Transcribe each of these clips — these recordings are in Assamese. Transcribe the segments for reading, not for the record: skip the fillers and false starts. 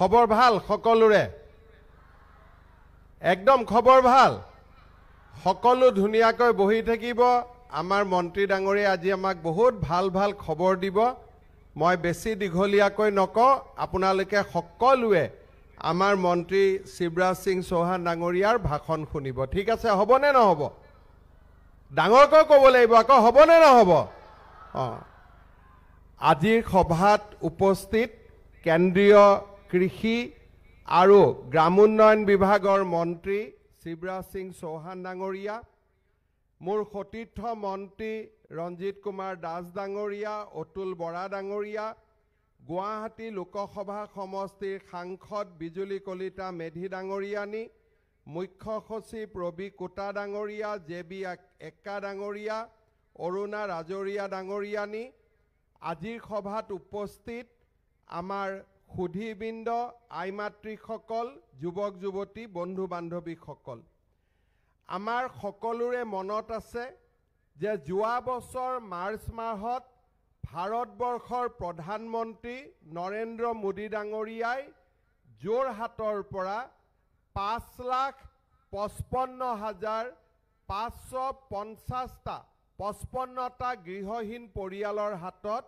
খবৰ ভাল সকলোৰে একদম খবৰ ভাল সকলো ধুনিয়াকৈ বহি থাকিব আমাৰ মন্ত্ৰী ডাঙৰীয়ে আজি আমাক বহুত ভাল ভাল খবৰ দিব মই বেছি দীঘলীয়াকৈ নকওঁ আপোনালোকে সকলোৱে আমাৰ মন্ত্ৰী শিৱৰাজ সিং চৌহান ডাঙৰীয়াৰ ভাষণ শুনিব ঠিক আছে হ'বনে নহ'ব ডাঙৰকৈ ক'ব লাগিব আকৌ হ'বনে নহ'ব আজিৰ সভাত উপস্থিত কেন্দ্ৰীয় কৃষি আৰু গ্ৰামোন্নয়ন বিভাগৰ মন্ত্ৰী শিৱৰাজ সিং চৌহান ডাঙৰীয়া মোৰ সতীৰ্থ মন্ত্ৰী ৰঞ্জিত কুমাৰ দাস ডাঙৰীয়া অতুল বৰা ডাঙৰীয়া গুৱাহাটী লোকসভা সমষ্টিৰ সাংসদ বিজুলী কলিতা মেধি ডাঙৰীয়ানী মুখ্য সচিব ৰবি কোটা ডাঙৰীয়া জেবি এক্কা ডাঙৰীয়া অৰুণা ৰাজৰীয়া ডাঙৰীয়ানী আজিৰ সভাত উপস্থিত আমাৰ সুধীবৃন্দ আইমাতৃসকল যুৱক যুৱতী বন্ধু বান্ধৱীসকল আমাৰ সকলোৰে মনত আছে যে যোৱা বছৰ মাৰ্চ মাহত ভাৰতবৰ্ষৰ প্ৰধানমন্ত্ৰী নৰেন্দ্ৰ মোদী ডাঙৰীয়াই যোৰহাটৰ পৰা 5,55,550টা গৃহহীন পৰিয়ালৰ হাতত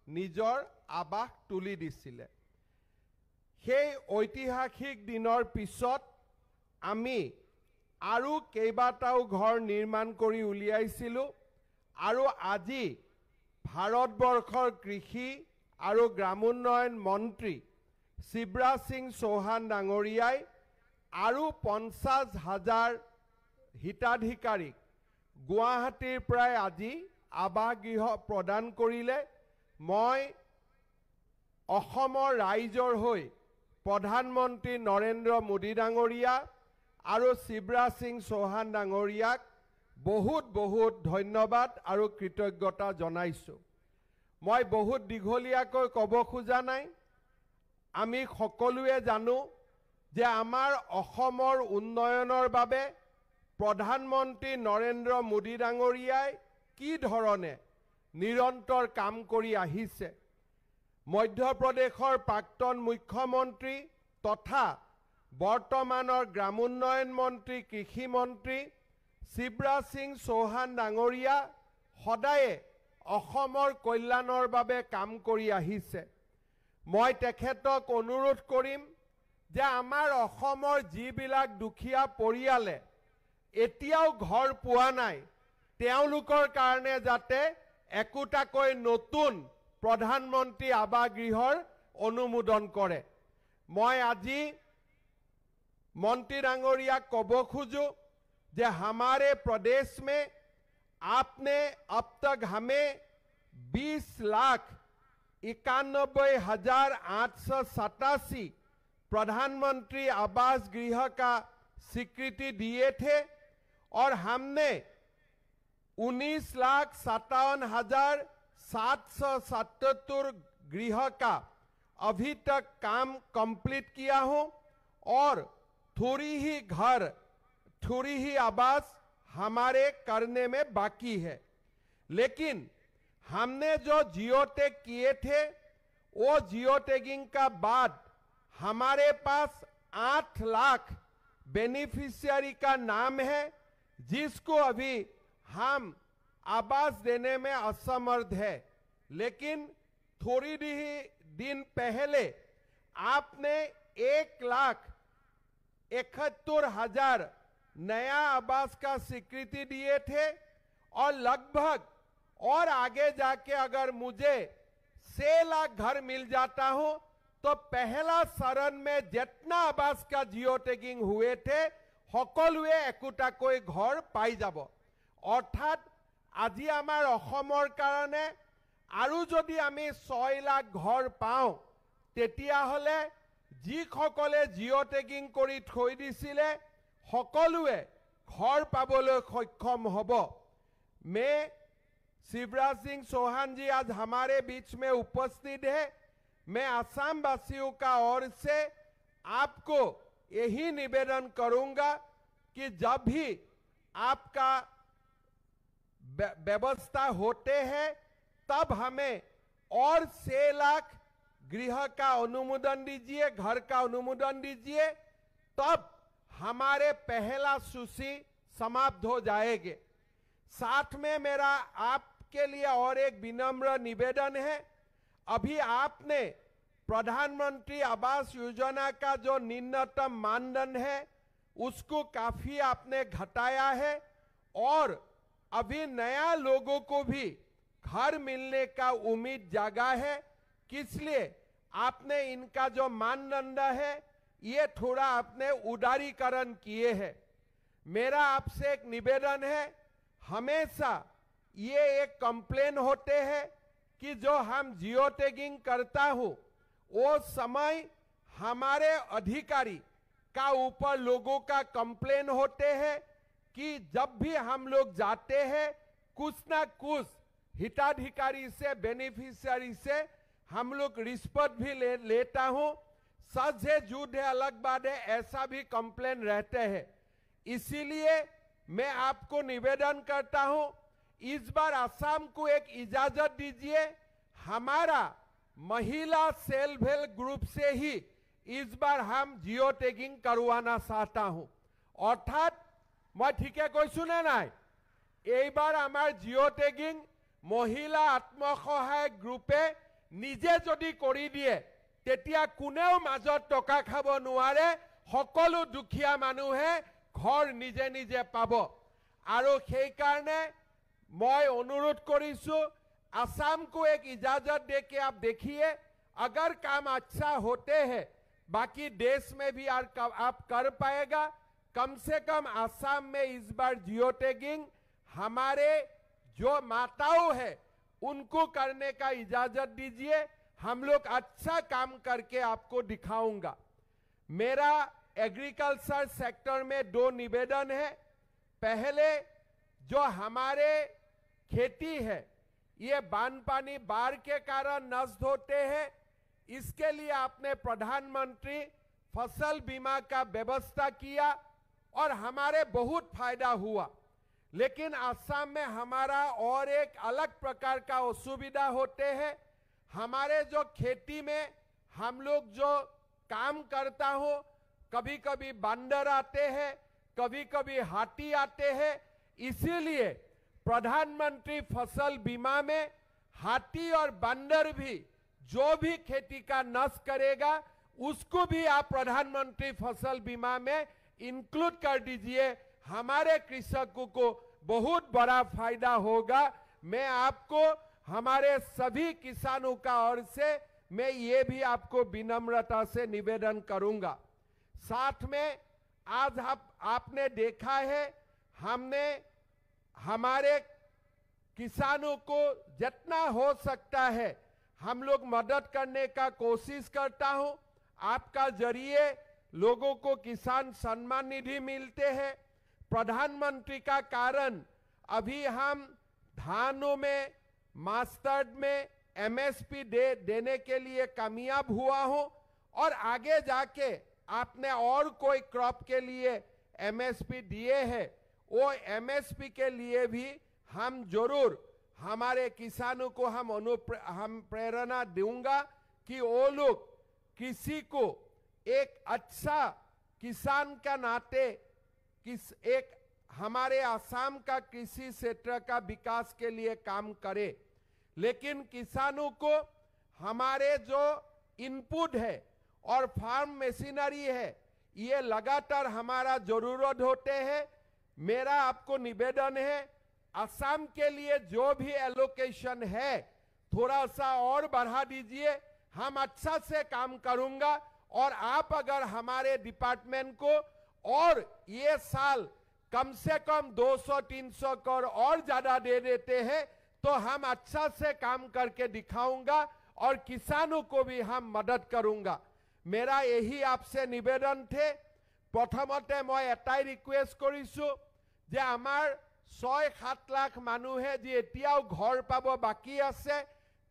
নিজৰ আবাস তুলি দিছিলে সেই ঐতিহাসিক দিনৰ পিছত আমি আৰু কেইবাটাও ঘৰ নিৰ্মাণ কৰি উলিয়াইছিলোঁ আৰু আজি ভাৰতবৰ্ষৰ কৃষি আৰু গ্ৰামোন্নয়ন মন্ত্ৰী শিৱৰাজ সিং চৌহান ডাঙৰীয়াই আৰু 50,000 হিতাধিকাৰীক গুৱাহাটীৰ পৰাই আজি আবাস গৃহ প্ৰদান কৰিলে মই অসমৰ ৰাইজৰ হৈ প্ৰধানমন্ত্ৰী নৰেন্দ্ৰ মোদী ডাঙৰীয়া আৰু শিৱৰাজ সিং চৌহান ডাঙৰীয়াক বহুত বহুত ধন্যবাদ আৰু কৃতজ্ঞতা জনাইছোঁ মই বহুত দীঘলীয়াকৈ ক'ব খোজা নাই আমি সকলোৱে জানো যে আমাৰ অসমৰ উন্নয়নৰ বাবে প্ৰধানমন্ত্ৰী নৰেন্দ্ৰ মোদী ডাঙৰীয়াই কি ধৰণে নিৰন্তৰ কাম কৰি আহিছে মধ্যপ্ৰদেশৰ প্ৰাক্তন মুখ্যমন্ত্ৰী তথা বৰ্তমানৰ গ্ৰামোন্নয়ন মন্ত্ৰী কৃষি মন্ত্ৰী শিৱৰাজ সিং চৌহান ডাঙৰীয়া সদায়ে অসমৰ কল্যাণৰ বাবে কাম কৰি আহিছে মই তেখেতক অনুৰোধ কৰিম যে আমাৰ অসমৰ যিবিলাক দুখীয়া পৰিয়ালে এতিয়াও ঘৰ পোৱা নাই তেওঁলোকৰ কাৰণে যাতে একোটাকৈ নতুন প্ৰধানমন্ত্ৰী আৱাস গৃহৰ অনুমোদন কৰে মই আজি मंत्री डांगोरिया कब खोजो जे हमारे प्रदेश में आपने अब तक हमें 20,91,887 प्रधानमंत्री आवास गृह का स्वीकृति दिए थे और हमने 19,57,777 गृह का अभी तक काम कंप्लीट किया हूं और थोड़ी ही आवास हमारे करने में बाकी है लेकिन हमने जो जियो टैग किए थे वो जियो टैगिंग का बाद हमारे पास 8 लाख बेनिफिशियरी का नाम है जिसको अभी हम आवास देने में असमर्थ है लेकिन थोड़ी ही दिन पहले आपने 1,71,000 नया आवास का स्वीकृति दिए थे और लगभग और आगे जाके अगर मुझे 6 लाख घर मिल जाता हूं तो पहला चरण में जितना आवास का जियो टैगिंग हुए थे সকলোৱে একোটাকৈ ঘৰ পাই যাব অৰ্থাৎ আজি আমাৰ অসমৰ কাৰণে আৰু যদি আমি 6 লাখ ঘৰ পাওঁ তেতিয়া হলে যিসকলে জিও ট্যাগিং কৰি থৈ দিছিলে সকলোৱে ঘৰ পাবলৈ সক্ষম হ'ব मैं शिवराज सिंह चौहान जी आज हमारे बीच में उपस्थित है मैं आसाम वासियों का ओर से आपको यही निवेदन करूंगा कि जब भी आपका व्यवस्था होते हैं तब हमें और 6 लाख गृह का अनुमोदन दीजिए, घर का अनुमोदन दीजिए, तब हमारे पहला सूची समाप्त हो जाएंगे। साथ में मेरा आपके लिए और एक विनम्र निवेदन है। अभी आपने प्रधानमंत्री आवास योजना का जो न्यूनतम मानदंड है उसको काफी आपने घटाया है और अभी नया लोगों को भी घर मिलने का उम्मीद जागा है, इसलिए आपने इनका जो मानदंड है ये थोड़ा आपने उदारीकरण किए हैं। मेरा आपसे एक निवेदन है, हमेशा ये एक कंप्लेन होते हैं कि जो हम जियो टैगिंग करता हूं वो समय हमारे अधिकारी का ऊपर लोगों का कंप्लेन होते हैं कि जब भी हम लोग जाते हैं कुछ ना कुछ हिताधिकारी से, बेनिफिशियरी से हम लोग रिश्वत भी लेता हूं। सच है झूठ है अलग बात है, ऐसा भी कंप्लेन रहते हैं। इसीलिए मैं आपको निवेदन करता हूं, इस बार असम को एक इजाजत दीजिए। हमारा महिला सेल्फ हेल्प ग्रुप से ही इस बार हम जियो टैगिंग करवाना चाहता हूं। अर्थात मैं ठीक है कोई सुने ना, এই बार हमार जियो टैगिंग महिला आत्मसहायक ग्रुपे निजे जदि करि दिए तेतिया कोनेও মাজত टका खाब নোৱাৰে, সকলো दुखिया मानुहे घर निजे निजे पाब। आरो সেই কাৰণে मैं अनुरोध करिसु असम को एक इजाजत दे के आप देखिए, अगर काम अच्छा होते हैं बाकी देश में भी आप कर पाएगा। कम से कम असम में इस बार जियो टैगिंग हमारे जो माताओं है उनको करने का इजाजत दीजिए, हम लोग अच्छा काम करके आपको दिखाऊंगा। मेरा एग्रीकल्चर सेक्टर में दो निवेदन है। पहले जो हमारे खेती है ये बानपानी बाढ़ के कारण नष्ट होते हैं, इसके लिए आपने प्रधानमंत्री फसल बीमा का व्यवस्था किया और हमारे बहुत फायदा हुआ। लेकिन असम में हमारा और एक अलग प्रकार का असुविधा होते हैं। हमारे जो खेती में हम लोग जो काम करता हो, कभी कभी बंदर आते हैं, कभी कभी हाथी आते हैं। इसीलिए प्रधानमंत्री फसल बीमा में हाथी और बंदर भी जो भी खेती का नष्ट करेगा उसको भी आप प्रधानमंत्री फसल बीमा में इंक्लूड कर दीजिए। हमारे कृषकों को बहुत बड़ा फायदा होगा। मैं आपको हमारे सभी किसानों का ओर से मैं ये भी आपको विनम्रता से निवेदन करूंगा। साथ में आज आपने देखा है हमने हमारे किसानों को जितना हो सकता है हम लोग मदद करने का कोशिश करता हूं। आपका जरिए लोगों को किसान सम्मान निधि मिलते हैं। प्रधानमंत्री का कारण अभी हम धानों में, मस्टर्ड में एमएसपी देने के लिए कामयाब हुआ हूं और आगे जाके आपने और कोई क्रॉप के लिए एमएसपी दिए हैं, वो एमएसपी के लिए भी हम जरूर हमारे किसानों को हम प्रेरणा दूंगा कि वो लोग किसी को एक अच्छा किसान का नाते एक हमारे असम का कृषि क्षेत्र का विकास के लिए काम करे। लेकिन किसानों को हमारे जो इनपुट है और फार्म मशीनरी है ये लगातार हमारा जरूरत होते हैं। मेरा आपको निवेदन है असम के लिए जो भी एलोकेशन है थोड़ा सा और बढ़ा दीजिए, हम अच्छा से काम करूंगा। और आप अगर हमारे डिपार्टमेंट को और ये साल कम से कम 200-300 करोड़ और ज्यादा दे देते हैं तो हम अच्छा से काम करके दिखाऊंगा और किसानों को भी हम मदद करूंगा। मेरा यही आपसे निवेदन थे। प्रथमते मैं एटाई रिक्वेस्ट करिसु जे आमार 6-7 लाख मानुहे जी एतियाও घर पाब बाकी आछे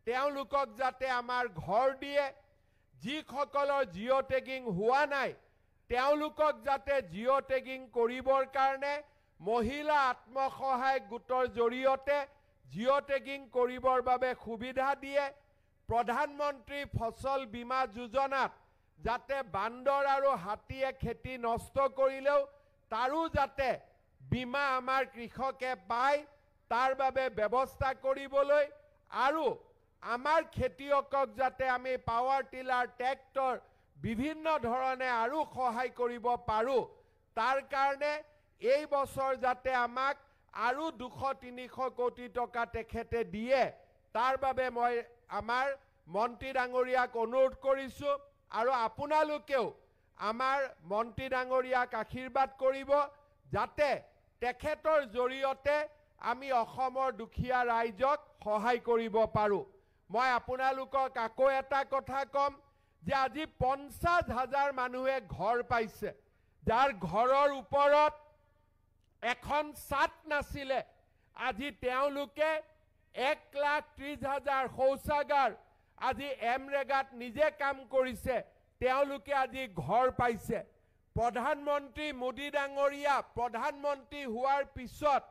तेओलोকক जाते आमार घर दिए। जिসকলৰ जियो टैगिंग हुआ नाई तेओलोকক जाते जियो टैगिंग करिबर कारणे महिला आत्मसहायक गोटर जरियते जियो टैगिंग करिबर बाबे सुविधा दिए। প্ৰধানমন্ত্ৰী ফসল বীমা যোজনাত যাতে বান্দৰ আৰু হাতীয়ে খেতি নষ্ট কৰিলেও তাৰো যাতে বীমা আমাৰ কৃষকে পায় তাৰ বাবে ব্যৱস্থা কৰিবলৈ আৰু আমাৰ খেতিয়কক যাতে আমি পাৱাৰ টিলাৰ ট্ৰেক্টৰ বিভিন্ন ধৰণে আৰু সহায় কৰিব পাৰো তাৰ কাৰণে এই বছৰ যাতে আমাক আৰু 200-300 কোটি টকা তেখেতে দিয়ে তাৰ বাবে মই আমাৰ মন্ত্ৰী ডাঙৰীয়াক অনুৰোধ কৰিছো আৰু আপোনালোকেও আমাৰ মন্ত্ৰী ডাঙৰীয়াক আশীৰ্বাদ কৰিব যাতে তেখেতৰ জৰিয়তে আমি অসমৰ দুখীয়া ৰাইজক সহায় কৰিব পাৰো মই আপোনালোকক আকৌ এটা কথা কম যে আজি 50,000 মানুহে ঘৰ পাইছে যাৰ ঘৰৰ ওপৰত এখন ছাদ নাছিলে আজি তেওঁলোকে 1,30,000 শৌচাগাৰ আজি এমৰেগাত নিজে কাম কৰিছে তেওঁলোকে আজি ঘৰ পাইছে প্ৰধানমন্ত্ৰী মোদী ডাঙৰীয়া প্ৰধানমন্ত্ৰী হোৱাৰ পিছত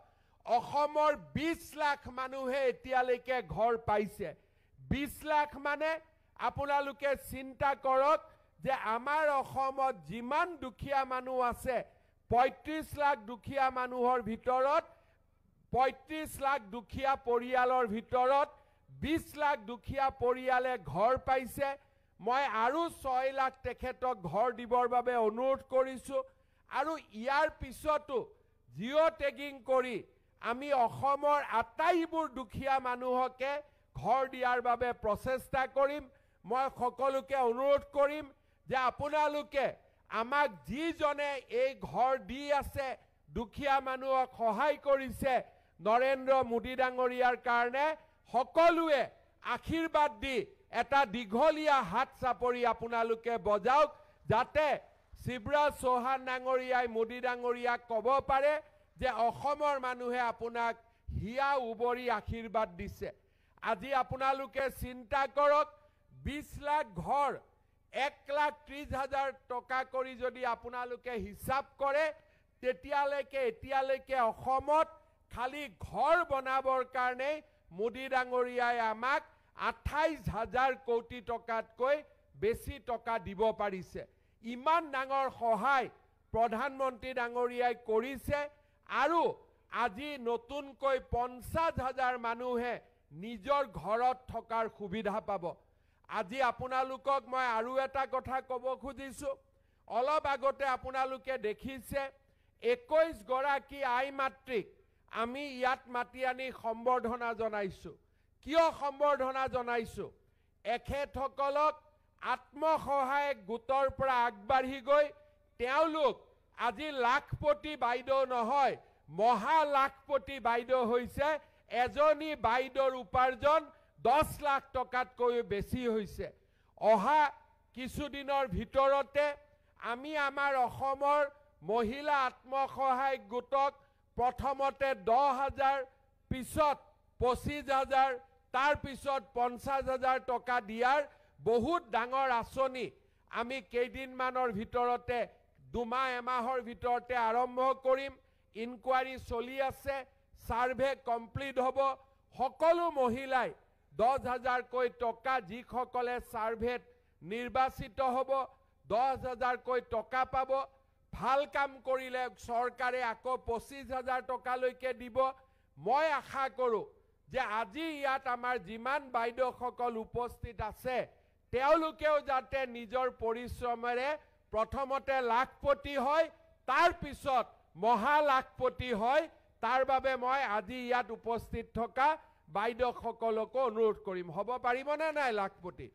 অসমৰ 20 লাখ মানুহে এতিয়ালৈকে ঘৰ পাইছে 20 লাখ মানে আপোনালোকে চিন্তা কৰক যে আমাৰ অসমত যিমান দুখীয়া মানুহ আছে 35 লাখ দুখীয়া মানুহৰ ভিতৰত 35 লাখ দুখীয়া পৰিয়ালৰ ভিতৰত 20 লাখ দুখীয়া পৰিয়ালে ঘৰ পাইছে মই আৰু 6 লাখ তেখেতক ঘৰ দিবৰ বাবে অনুৰোধ কৰিছো আৰু ইয়াৰ পিছতো জিঅ' টেগিং কৰি আমি অসমৰ আটাইবোৰ দুখীয়া মানুহকে ঘৰ দিয়াৰ বাবে প্ৰচেষ্টা কৰিম মই সকলোকে অনুৰোধ কৰিম যে আপোনালোকে আমাক যিজনে এই ঘৰ দি আছে দুখীয়া মানুহক সহায় কৰিছে নৰেন্দ্ৰ মোদী ডাঙৰীয়াৰ কাৰণে সকলোৱে আশীৰ্বাদ দি এটা দীঘলীয়া হাত চাপৰি আপোনালোকে বজাওক যাতে শিৱৰাজ চৌহান ডাঙৰীয়াই মোদী ডাঙৰীয়াক ক'ব পাৰে যে অসমৰ মানুহে আপোনাক হিয়া উবৰি আশীৰ্বাদ দিছে আজি আপোনালোকে চিন্তা কৰক 20 লাখ ঘৰ 1,30,000 টকা কৰি যদি আপোনালোকে হিচাপ কৰে তেতিয়ালৈকে এতিয়ালৈকে অসমত খালি ঘৰ বনাবৰ কাৰণে মোদী ডাঙৰীয়াই আমাক 28,000 কোটি টকাতকৈ বেছি টকা দিব পাৰিছে ইমান ডাঙৰ সহায় প্ৰধানমন্ত্ৰী ডাঙৰীয়াই কৰিছে আৰু আজি নতুনকৈ 50,000 মানুহে নিজৰ ঘৰত থকাৰ সুবিধা পাব আজি আপোনালোকক মই আৰু এটা কথা ক'ব খুজিছো অলপ আগতে আপোনালোকে দেখিছে 21 গৰাকী আই মাতৃক আমি ইয়াত মাতি আনি সম্বৰ্ধনা জনাইছো কিয় সম্বৰ্ধনা জনাইছো এখেতসকলক আত্মসহায়ক গোটৰ পৰা আগবাঢ়ি গৈ তেওঁলোক আজি লাখপতি বাইদেউ নহয় মহা লাখপতি বাইদেউ হৈছে এজনী বাইদেউৰ উপাৰ্জন 10 লাখ টকাতকৈ বেছি হৈছে অহা কিছুদিনৰ ভিতৰতে আমি আমাৰ অসমৰ মহিলা আত্মসহায়ক গোটক প্ৰথমতে 10,000 পিছত 25,000 তাৰ পিছত 50,000 টকা দিয়াৰ বহুত ডাঙৰ আঁচনি আমি কেইদিনমানৰ ভিতৰতে দুমাহ এমাহৰ ভিতৰতে আৰম্ভ কৰিম ইনকুৱাৰী চলি আছে সাৰ্ভে কমপ্লিট হ'ব সকলো মহিলাই 10,000 কৈ টকা যিসকলে সাৰ্ভেত নিৰ্বাচিত হ'ব 10,000 কৈ টকা পাব ভাল কাম কৰিলে চৰকাৰে আকৌ 25,000 টকালৈকে দিব মই আশা কৰো যে আজি ইয়াত আমাৰ যিমান বাইদেউসকল উপস্থিত আছে তেওঁলোকেও যাতে নিজৰ পৰিশ্ৰমেৰে প্ৰথমতে লাখপতি হয় তাৰ পিছত মহা লাখপতি হয় তাৰ বাবে মই আজি ইয়াত উপস্থিত থকা বাইদেউসকলক অনুৰোধ কৰিম হ'ব পাৰিবনে নাই লাখপতি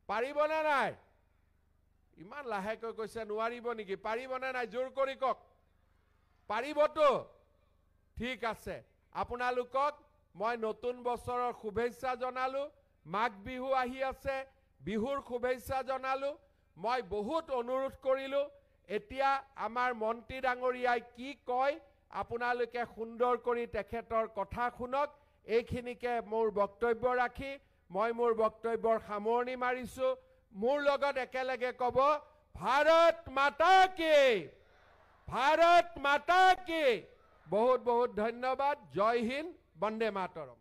পাৰিবনে নাই ইমান লাহেকৈ কৈছে নোৱাৰিব নেকি পাৰিবনে নাই জোৰ কৰি কক পাৰিবতো ঠিক আছে আপোনালোকক মই নতুন বছৰৰ শুভেচ্ছা জনালো মাঘ বিহু আহি আছে বিহুৰ শুভেচ্ছা জনালো মই বহুত অনুৰোধ কৰিলো এতিয়া আমাৰ মন্ত্ৰী ডাঙৰীয়াই কি কয় আপোনালোকে সুন্দৰ কৰি তেখেতৰ কথা শুনক এইখিনিকে মোৰ বক্তব্য ৰাখি মই মোৰ বক্তব্যৰ সামৰণি মাৰিছো মোৰ লগত একেলগে ক'ব ভাৰত মাতা কি বহুত বহুত ধন্যবাদ জয় হিন্দ বন্দে মাতৰম